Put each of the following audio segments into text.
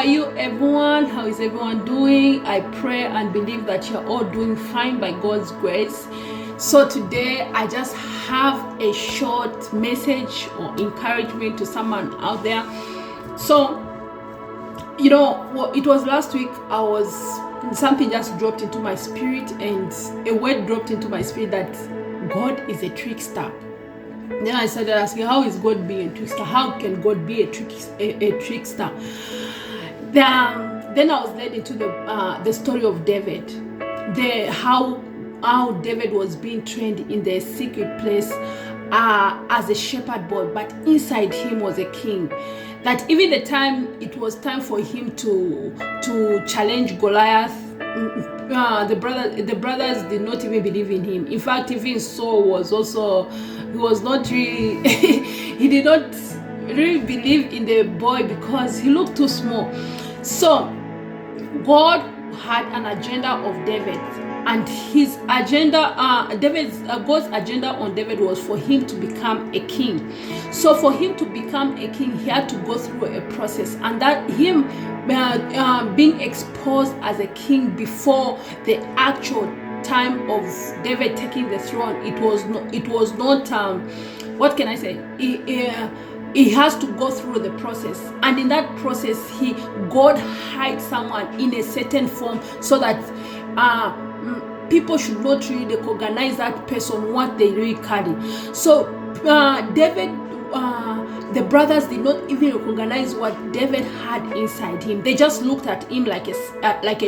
are you, everyone? How is everyone doing? I pray and believe that you're all doing fine by God's grace. So today I just have a short message or encouragement to someone out there. So, you know, it was last week, something just dropped into my spirit, and a word dropped into my spirit that God is a trickster. Then I started asking, how is God being a trickster? How can God be a trickster? Then I was led into the story of David, how David was being trained in the secret place as a shepherd boy, but inside him was a king. That even the time it was time for him to challenge Goliath, the brothers did not even believe in him. In fact, even Saul he did not really believe in the boy because he looked too small. So God had an agenda of David, and his agenda, God's agenda on David was for him to become a king. So for him to become a king, he had to go through a process, and that him being exposed as a king before the actual time of David taking the throne, it was not what can I say? He has to go through the process, and in that process, God hides someone in a certain form so that people should not really recognize that person, what they really carry. So David, the brothers did not even recognize what David had inside him. They just looked at him like a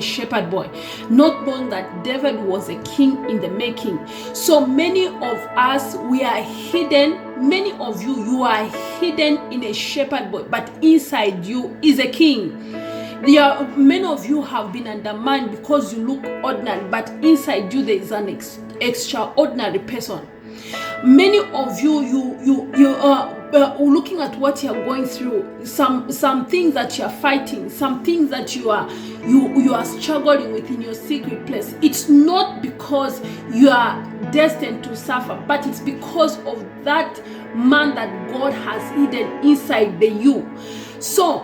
shepherd boy, not knowing that David was a king in the making. So many of us, we are hidden. Many of you are hidden in a shepherd boy, but inside you is a king. Many of you have been undermined because you look ordinary, but inside you there is an extraordinary person. Many of you are looking at what you are going through, some things that you are fighting, some things that you are struggling with in your secret place. It's not because you are destined to suffer, but it's because of that man that God has hidden inside you. So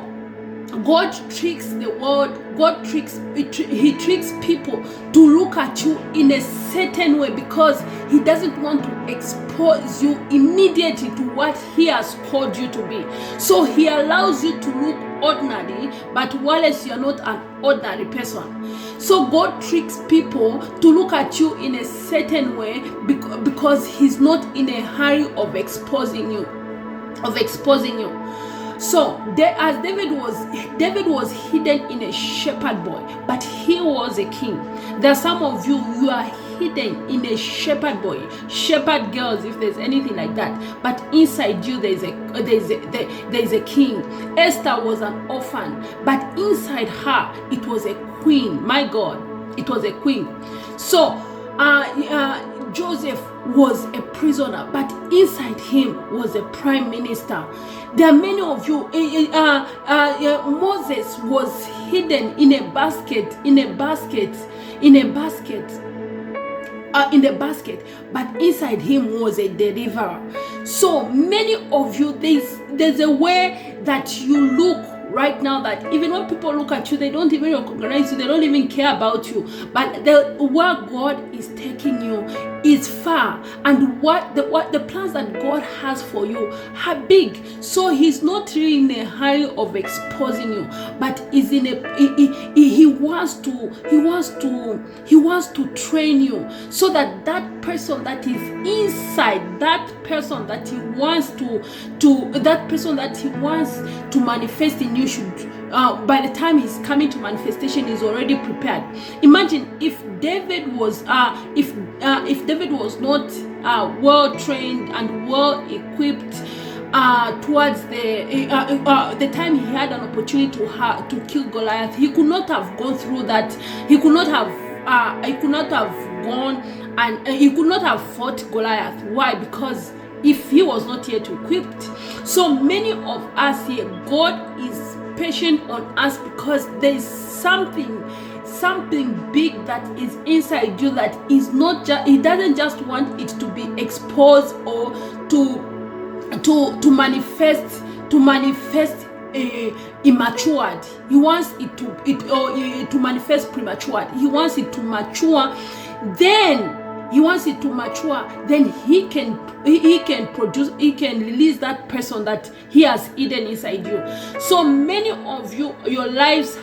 God tricks the world. He tricks people to look at you in a certain way because he doesn't want to expose you immediately to what he has called you to be. So he allows you to look ordinary, but whilst you're not an ordinary person. So God tricks people to look at you in a certain way because he's not in a hurry of exposing you. So as David was hidden in a shepherd boy, but he was a king. There are some of you are hidden in a shepherd boy, shepherd girls, if there's anything like that. But inside you there is a king. Esther was an orphan, but inside her it was a queen. My God, it was a queen. So Joseph was a prisoner, but inside him was a prime minister. There are many of you. Moses was hidden in a basket, but inside him was a deliverer. So many of you, there's a way that you look right now that even when people look at you, they don't even recognize you, they don't even care about you. But where God is taking you is far, and what the plans that God has for you are big. So he's not really in a hurry of exposing you, but is in a he wants to train you so that that person that is inside, that person that he wants to manifest in you should by the time he's coming to manifestation, he's already prepared. Imagine if David was not well trained and well equipped towards the time he had an opportunity to kill Goliath. He could not have gone through that. He could not have gone and he could not have fought Goliath. Why? Because if he was not yet equipped. So many of us here, God is patient on us because there is something big that is inside you that is not just, he doesn't just want it to be exposed or to manifest immatured. He wants it to manifest premature. He wants it to mature. Then he can produce, he can release that person that he has hidden inside you. So many of you, your lives,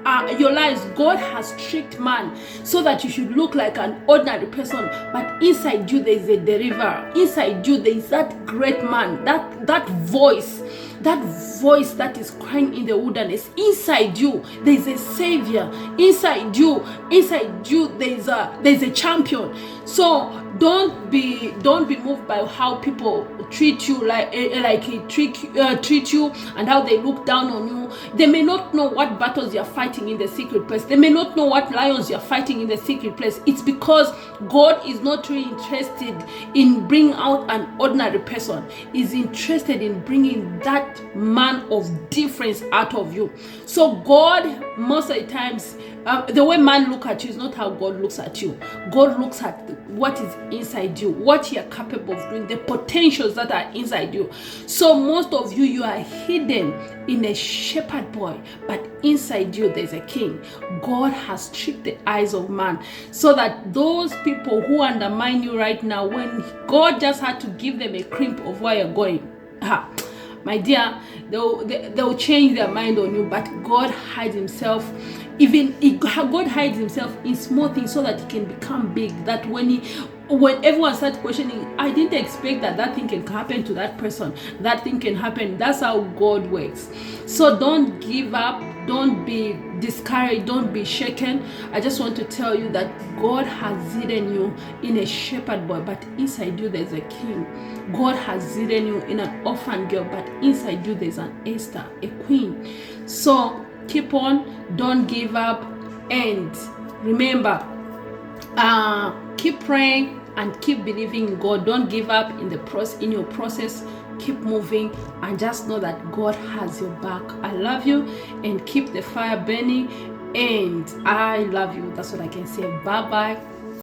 God has tricked man so that you should look like an ordinary person, but inside you there is a deliverer. Inside you there is that great man, that voice that is crying in the wilderness. Inside you there is a savior. Inside you there is a champion. So don't be moved by how people treat you, treat you, and how they look down on you. They may not know what battles you are fighting in the secret place. They may not know what lions you are fighting in the secret place. It's because God is not really interested in bringing out an ordinary person. He's interested in bringing that man of difference out of you. So God, most of the times, the way man look at you is not how God looks at you. God looks at what is inside you, what you are capable of doing, the potentials that are inside you. So most of you are hidden in a shepherd boy, but inside you there's a king. God has tricked the eyes of man so that those people who undermine you right now, when God just had to give them a glimpse of where you're going, my dear, they'll change their mind on you. But God hides himself. God hides himself in small things so that he can become big. That when everyone starts questioning, I didn't expect that thing can happen to that person. That thing can happen. That's how God works. So don't give up. Don't be discouraged. Don't be shaken. I just want to tell you that God has hidden you in a shepherd boy, but inside you there's a king. God has hidden you in an orphan girl, but inside you there's an Esther, a queen. So keep on, don't give up, and remember, keep praying and keep believing in God. Don't give up in your process. Keep moving and just know that God has your back. I love you, and keep the fire burning, and I love you. That's what I can say. Bye bye.